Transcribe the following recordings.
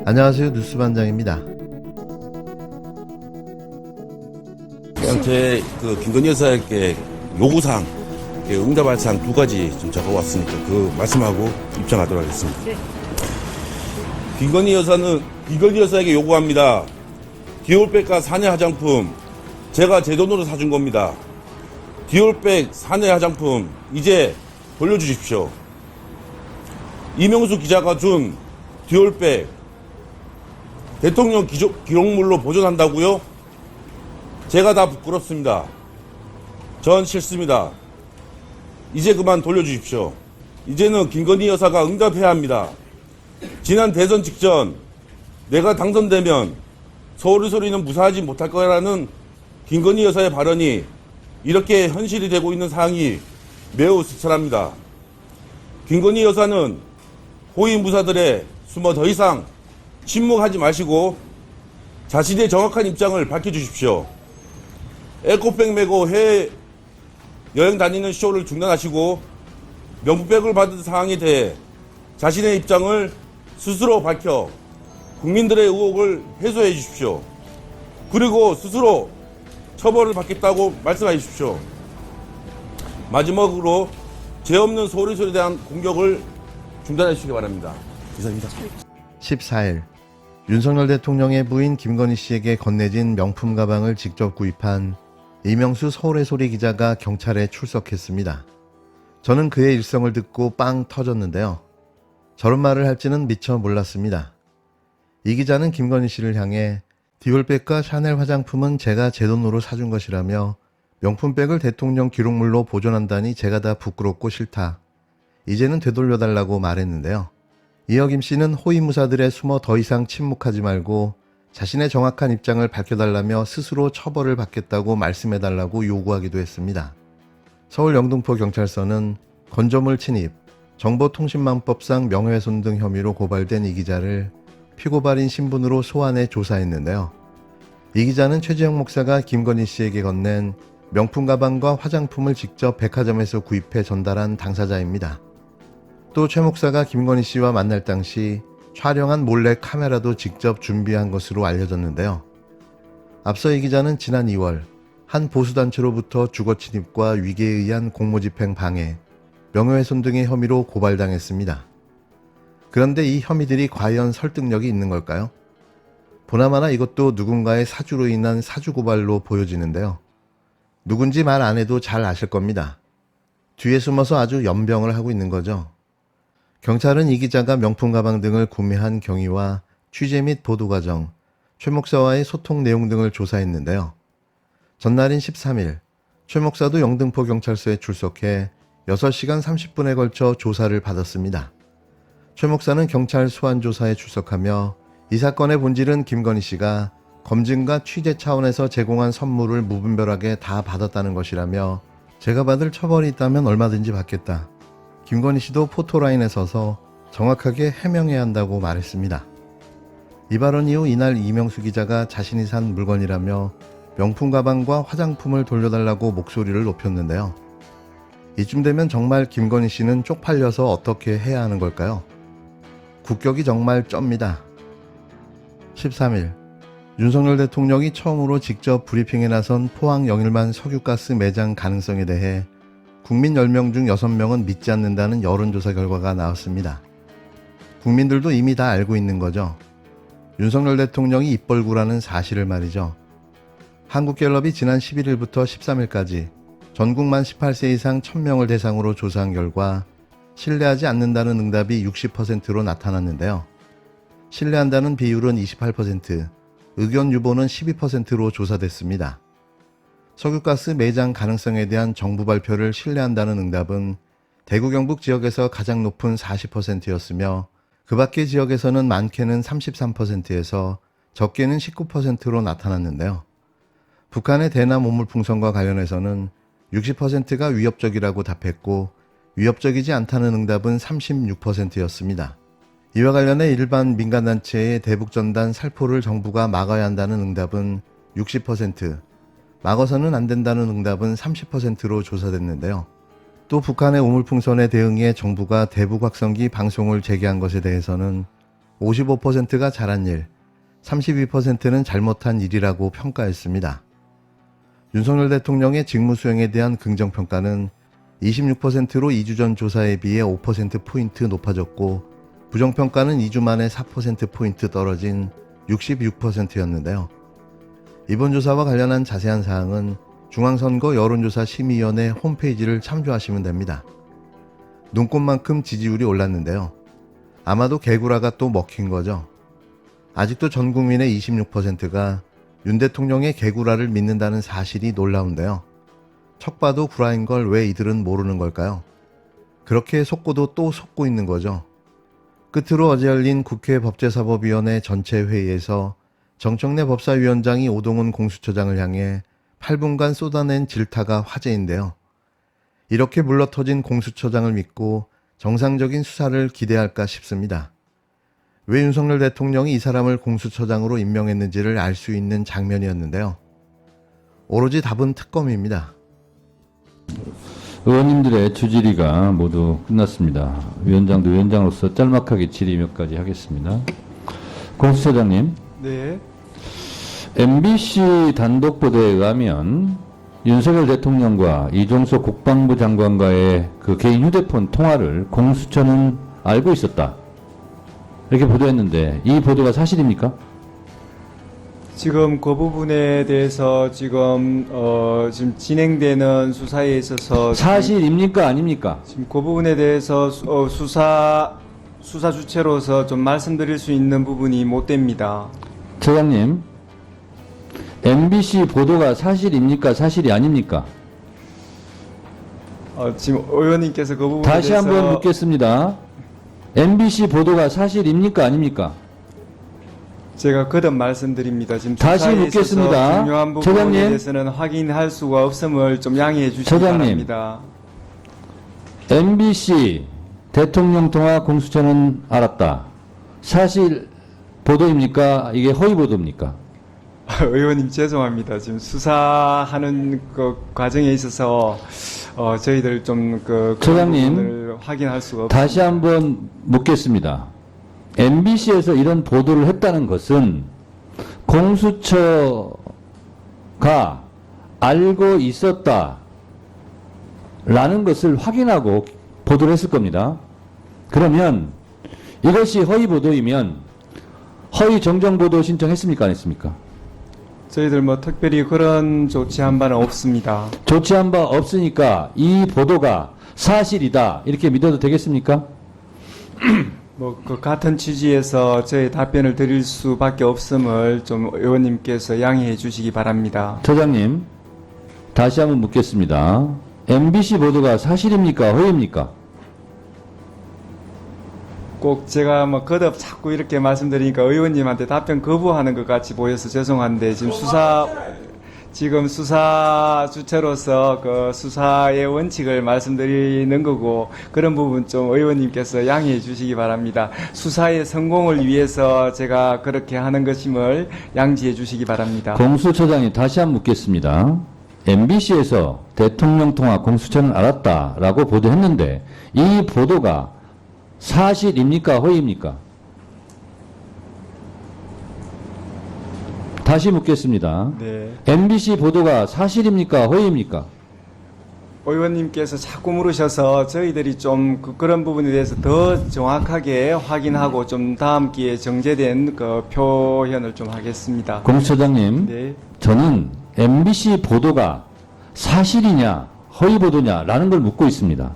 안녕하세요. 뉴스반장입니다. 그냥 제 김건희 여사에게 요구사항, 응답할 사항 두 가지 좀 적어왔으니까 그 말씀하고 입장하도록 하겠습니다. 김건희 여사에게 요구합니다. 디올백과 사내 화장품 제가 제 돈으로 사준 겁니다. 디올백 사내 화장품 이제 돌려주십시오. 이명수 기자가 준 디올백 대통령 기록물로 보존한다고요? 제가 다 부끄럽습니다. 전 싫습니다. 이제 그만 돌려주십시오. 이제는 김건희 여사가 응답해야 합니다. 지난 대선 직전 내가 당선되면 서울의 소리는 무사하지 못할 거라는 김건희 여사의 발언이 이렇게 현실이 되고 있는 상황이 매우 쓰쓸합니다. 김건희 여사는 호위무사들의 숨어 더 이상 침묵하지 마시고 자신의 정확한 입장을 밝혀주십시오. 에코백 메고 해외 여행 다니는 쇼를 중단하시고 명품백을 받은 상황에 대해 자신의 입장을 스스로 밝혀 국민들의 의혹을 해소해 주십시오. 그리고 스스로 처벌을 받겠다고 말씀해 주십시오. 마지막으로 죄 없는 서울의 소리에 대한 공격을 중단해 주시기 바랍니다. 이상입니다. 14일 윤석열 대통령의 부인 김건희 씨에게 건네진 명품 가방을 직접 구입한 이명수 서울의 소리 기자가 경찰에 출석했습니다. 저는 그의 일성을 듣고 빵 터졌는데요. 저런 말을 할지는 미처 몰랐습니다. 이 기자는 김건희 씨를 향해 디올백과 샤넬 화장품은 제가 제 돈으로 사준 것이라며 명품백을 대통령 기록물로 보존한다니 제가 다 부끄럽고 싫다. 이제는 되돌려달라고 말했는데요. 이어 김 씨는 호위무사들의 숨어 더 이상 침묵하지 말고 자신의 정확한 입장을 밝혀달라며 스스로 처벌을 받겠다고 말씀해달라고 요구하기도 했습니다. 서울 영등포 경찰서는 건조물 침입, 정보통신망법상 명예훼손 등 혐의로 고발된 이 기자를 피고발인 신분으로 소환해 조사했는데요. 이 기자는 최재형 목사가 김건희 씨에게 건넨 명품 가방과 화장품을 직접 백화점에서 구입해 전달한 당사자입니다. 또 최 목사가 김건희 씨와 만날 당시 촬영한 몰래 카메라도 직접 준비한 것으로 알려졌는데요. 앞서 이 기자는 지난 2월 한 보수단체로부터 주거침입과 위계에 의한 공무집행 방해, 명예훼손 등의 혐의로 고발당했습니다. 그런데 이 혐의들이 과연 설득력이 있는 걸까요? 보나마나 이것도 누군가의 사주로 인한 사주고발로 보여지는데요. 누군지 말 안 해도 잘 아실 겁니다. 뒤에 숨어서 아주 연병을 하고 있는 거죠. 경찰은 이 기자가 명품 가방 등을 구매한 경위와 취재 및 보도 과정, 최 목사와의 소통 내용 등을 조사했는데요. 전날인 13일, 최 목사도 영등포 경찰서에 출석해 6시간 30분에 걸쳐 조사를 받았습니다. 최 목사는 경찰 소환 조사에 출석하며 이 사건의 본질은 김건희 씨가 검증과 취재 차원에서 제공한 선물을 무분별하게 다 받았다는 것이라며 제가 받을 처벌이 있다면 얼마든지 받겠다. 김건희 씨도 포토라인에 서서 정확하게 해명해야 한다고 말했습니다. 이 발언 이후 이날 이명수 기자가 자신이 산 물건이라며 명품 가방과 화장품을 돌려달라고 목소리를 높였는데요. 이쯤 되면 정말 김건희 씨는 쪽팔려서 어떻게 해야 하는 걸까요? 국격이 정말 쩝니다. 13일 윤석열 대통령이 처음으로 직접 브리핑에 나선 포항 영일만 석유가스 매장 가능성에 대해 국민 10명 중 6명은 믿지 않는다는 여론조사 결과가 나왔습니다. 국민들도 이미 다 알고 있는 거죠. 윤석열 대통령이 입벌구라는 사실을 말이죠. 한국갤럽이 지난 11일부터 13일까지 전국 만 18세 이상 1000명을 대상으로 조사한 결과 신뢰하지 않는다는 응답이 60%로 나타났는데요. 신뢰한다는 비율은 28%, 의견 유보는 12%로 조사됐습니다. 석유가스 매장 가능성에 대한 정부 발표를 신뢰한다는 응답은 대구 경북 지역에서 가장 높은 40%였으며 그 밖의 지역에서는 많게는 33%에서 적게는 19%로 나타났는데요. 북한의 대남 오물풍선과 관련해서는 60%가 위협적이라고 답했고 위협적이지 않다는 응답은 36%였습니다. 이와 관련해 일반 민간단체의 대북전단 살포를 정부가 막아야 한다는 응답은 60%, 막아서는 안 된다는 응답은 30%로 조사됐는데요. 또 북한의 오물풍선에 대응해 정부가 대북 확성기 방송을 재개한 것에 대해서는 55%가 잘한 일, 32%는 잘못한 일이라고 평가했습니다. 윤석열 대통령의 직무 수행에 대한 긍정평가는 26%로 2주 전 조사에 비해 5%포인트 높아졌고, 부정평가는 2주 만에 4%포인트 떨어진 66%였는데요. 이번 조사와 관련한 자세한 사항은 중앙선거 여론조사 심의위원회 홈페이지를 참조하시면 됩니다. 눈꽃만큼 지지율이 올랐는데요. 아마도 개구라가 또 먹힌 거죠. 아직도 전 국민의 26%가 윤 대통령의 개구라를 믿는다는 사실이 놀라운데요. 척 봐도 구라인 걸 왜 이들은 모르는 걸까요? 그렇게 속고도 또 속고 있는 거죠. 끝으로 어제 열린 국회 법제사법위원회 전체 회의에서 정청래 법사위원장이 오동훈 공수처장을 향해 8분간 쏟아낸 질타가 화제인데요. 이렇게 물러터진 공수처장을 믿고 정상적인 수사를 기대할까 싶습니다. 왜 윤석열 대통령이 이 사람을 공수처장으로 임명했는지를 알 수 있는 장면이었는데요. 오로지 답은 특검입니다. 의원님들의 주질의가 모두 끝났습니다. 위원장도 위원장으로서 짤막하게 질의 몇 가지 하겠습니다. 공수처장님, 네. MBC 단독 보도에 의하면 윤석열 대통령과 이종석 국방부 장관과의 그 개인 휴대폰 통화를 공수처는 알고 있었다, 이렇게 보도했는데 이 보도가 사실입니까? 지금 그 부분에 대해서 지금 진행되는 수사에 있어서 사실입니까? 아닙니까? 지금 그 부분에 대해서 수사 주체로서 좀 말씀드릴 수 있는 부분이 못 됩니다. 처장님, MBC 보도가 사실입니까? 사실이 아닙니까? 지금 의원님께서 그 부분에 다시 대해서 한번 묻겠습니다. MBC 보도가 사실입니까? 아닙니까? 제가 거듭 말씀드립니다. 지금 다시 수사에 묻겠습니다. 있어서 중요한 부분에 처장님. 대해서는 확인할 수가 없음을 좀 양해해 주시기 처장님. 바랍니다. MBC 대통령 통화 공수처는 알았다, 사실 보도입니까? 이게 허위 보도입니까? 의원님 죄송합니다. 지금 수사하는 그 과정에 있어서 저희들 좀 그 처장님, 부분을 확인할 수가 없습니다. 다시 한번 묻겠습니다. MBC에서 이런 보도를 했다는 것은 공수처가 알고 있었다라는 것을 확인하고 보도를 했을 겁니다. 그러면 이것이 허위 보도이면 허위 정정 보도 신청했습니까? 안 했습니까? 저희들 뭐 특별히 그런 조치한 바는 없습니다. 조치한 바 없으니까 이 보도가 사실이다, 이렇게 믿어도 되겠습니까? 뭐 그 같은 취지에서 저희 답변을 드릴 수밖에 없음을 좀 의원님께서 양해해 주시기 바랍니다. 처장님, 다시 한번 묻겠습니다. MBC 보도가 사실입니까? 허위입니까? 꼭 제가 뭐 거듭 자꾸 이렇게 말씀드리니까 의원님한테 답변 거부하는 것 같이 보여서 죄송한데 지금 수사 주체로서 그 수사의 원칙을 말씀드리는 거고, 그런 부분 좀 의원님께서 양해해 주시기 바랍니다. 수사의 성공을 위해서 제가 그렇게 하는 것임을 양지해 주시기 바랍니다. 공수처장이 다시 한번 묻겠습니다. MBC에서 대통령 통화 공수처는 알았다라고 보도했는데 이 보도가 사실입니까? 허위입니까? 다시 묻겠습니다. 네. MBC 보도가 사실입니까? 허위입니까? 의원님께서 자꾸 물으셔서 저희들이 좀 그런 부분에 대해서 더 정확하게 확인하고 좀 다음 기회에 정제된 그 표현을 좀 하겠습니다. 공수처장님, 네. 저는 MBC 보도가 사실이냐 허위 보도냐라는 걸 묻고 있습니다.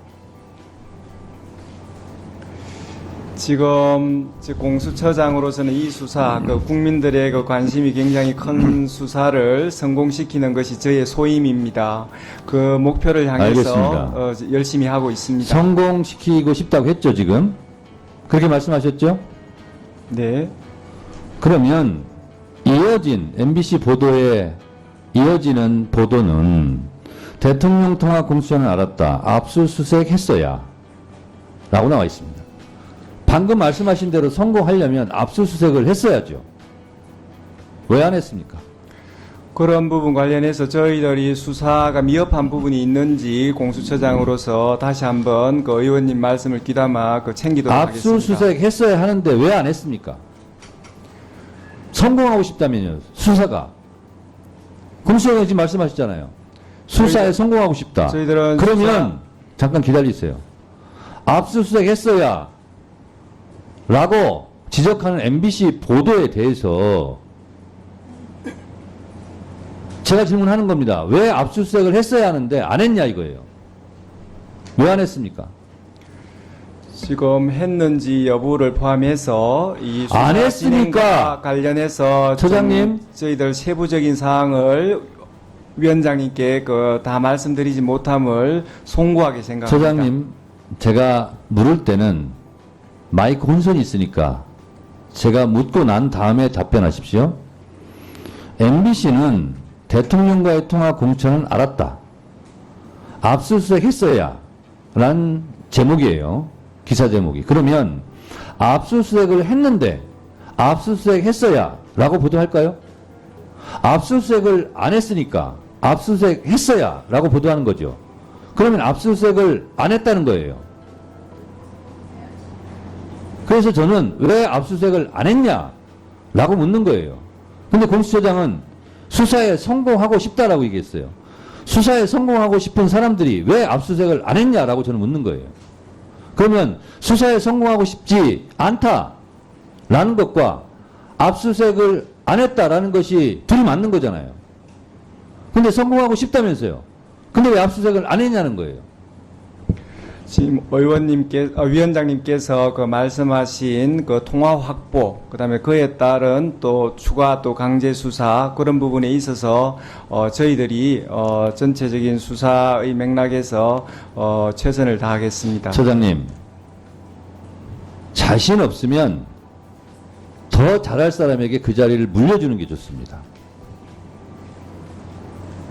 지금 공수처장으로서는 이 수사, 그 국민들의 그 관심이 굉장히 큰 수사를 성공시키는 것이 저의 소임입니다. 그 목표를 향해서 열심히 하고 있습니다. 성공시키고 싶다고 했죠, 지금? 그렇게 말씀하셨죠? 네. 그러면 이어진 MBC 보도에 이어지는 보도는 대통령 통화 공수처는 알았다, 압수수색 했어야 라고 나와 있습니다. 방금 말씀하신 대로 성공하려면 압수수색을 했어야죠. 왜 안 했습니까? 그런 부분 관련해서 저희들이 수사가 미흡한 부분이 있는지 공수처장으로서 다시 한번 그 의원님 말씀을 귀담아 챙기도록 하겠습니다. 압수수색 했어야 하는데 왜 안 했습니까? 성공하고 싶다면요, 수사가. 공수처장이 지금 말씀하셨잖아요. 수사에 성공하고 싶다. 저희들은 그러면 잠깐 기다리세요. 압수수색 했어야 라고 지적하는 MBC 보도에 대해서 제가 질문하는 겁니다. 왜 압수수색을 했어야 하는데 안 했냐 이거예요. 왜 안 했습니까? 지금 했는지 여부를 포함해서 이 수사 안 했으니까. 진행과 관련해서 처장님. 좀 저희들 세부적인 사항을 위원장님께 다 말씀드리지 못함을 송구하게 생각합니다. 처장님, 제가 물을 때는 마이크 혼선이 있으니까 제가 묻고 난 다음에 답변하십시오. MBC는 대통령과의 통화 공천은 알았다. 압수수색 했어야 라는 제목이에요. 기사 제목이. 그러면 압수수색을 했는데 압수수색 했어야 라고 보도할까요? 압수수색을 안 했으니까 압수수색 했어야 라고 보도하는 거죠. 그러면 압수수색을 안 했다는 거예요. 그래서 저는 왜 압수수색을 안 했냐 라고 묻는 거예요. 근데 공수처장은 수사에 성공하고 싶다라고 얘기했어요. 수사에 성공하고 싶은 사람들이 왜 압수수색을 안 했냐라고 저는 묻는 거예요. 그러면 수사에 성공하고 싶지 않다라는 것과 압수수색을 안 했다라는 것이 둘이 맞는 거잖아요. 근데 성공하고 싶다면서요. 근데 왜 압수수색을 안 했냐는 거예요. 지금 위원장님께서 그 말씀하신 그 통화 확보, 그다음에 그에 따른 또 추가 또 강제 수사 그런 부분에 있어서 저희들이 전체적인 수사의 맥락에서 최선을 다하겠습니다. 처장님, 자신 없으면 더 잘할 사람에게 그 자리를 물려주는 게 좋습니다.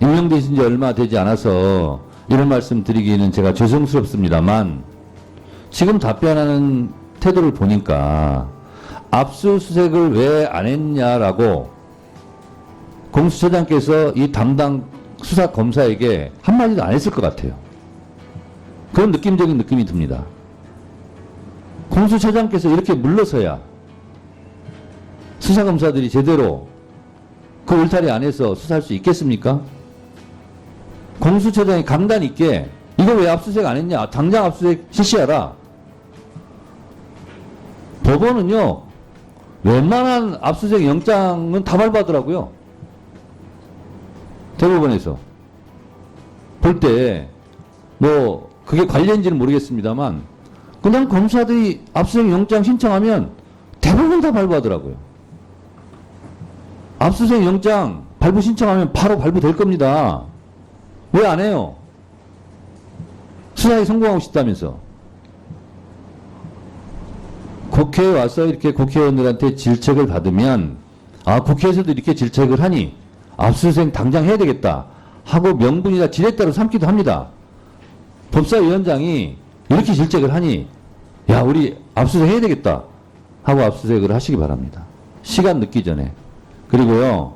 임명되신 지 얼마 되지 않아서 이런 말씀 드리기는 제가 죄송스럽습니다만 지금 답변하는 태도를 보니까 압수수색을 왜 안 했냐라고 공수처장께서 이 담당 수사검사에게 한마디도 안 했을 것 같아요. 그런 느낌적인 느낌이 듭니다. 공수처장께서 이렇게 물러서야 수사검사들이 제대로 그 울타리 안에서 수사할 수 있겠습니까? 공수처장이 강단 있게 이거 왜 압수수색 안 했냐? 당장 압수수색 실시하라. 법원은요, 웬만한 압수수색 영장은 다 발부하더라고요. 대법원에서. 볼 때, 뭐, 그게 관련인지는 모르겠습니다만, 그냥 검사들이 압수수색 영장 신청하면 대부분 다 발부하더라고요. 압수수색 영장 발부 신청하면 바로 발부될 겁니다. 왜 안 해요? 수사에 성공하고 싶다면서. 국회에 와서 이렇게 국회의원들한테 질책을 받으면, 아, 국회에서도 이렇게 질책을 하니, 압수수색 당장 해야 되겠다. 하고 명분이나 지렛대로 삼기도 합니다. 법사위원장이 이렇게 질책을 하니, 야, 우리 압수수색 해야 되겠다. 하고 압수수색을 하시기 바랍니다. 시간 늦기 전에. 그리고요,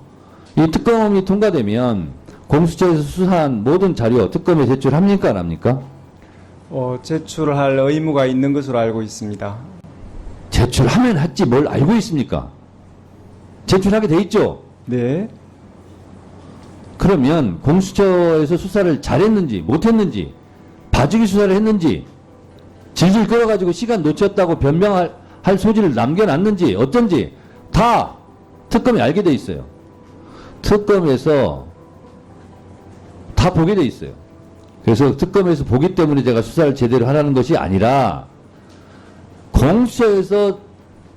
이 특검이 통과되면, 공수처에서 수사한 모든 자료 특검에 제출합니까 안 합니까? 제출할 의무가 있는 것으로 알고 있습니다. 제출하면 했지 뭘 알고 있습니까? 제출하게 돼 있죠? 네. 그러면 공수처에서 수사를 잘했는지 못했는지 봐주기 수사를 했는지 질질 끌어가지고 시간 놓쳤다고 변명할 소지를 남겨놨는지 어쩐지 다 특검이 알게 돼 있어요. 특검에서 다 보게 돼 있어요. 그래서 특검에서 보기 때문에 제가 수사를 제대로 하라는 것이 아니라 공수처에서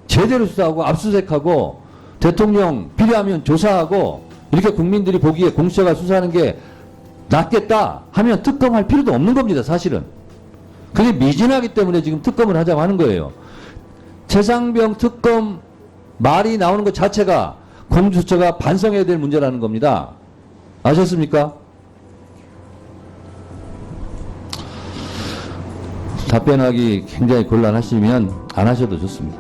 제대로 수사하고 압수수색하고 대통령 필요하면 조사하고 이렇게 국민들이 보기에 공수처가 수사하는 게 낫겠다 하면 특검할 필요도 없는 겁니다. 사실은. 그게 미진하기 때문에 지금 특검을 하자고 하는 거예요. 최상병 특검 말이 나오는 것 자체가 공수처가 반성해야 될 문제라는 겁니다. 아셨습니까? 답변하기 굉장히 곤란하시면 안 하셔도 좋습니다.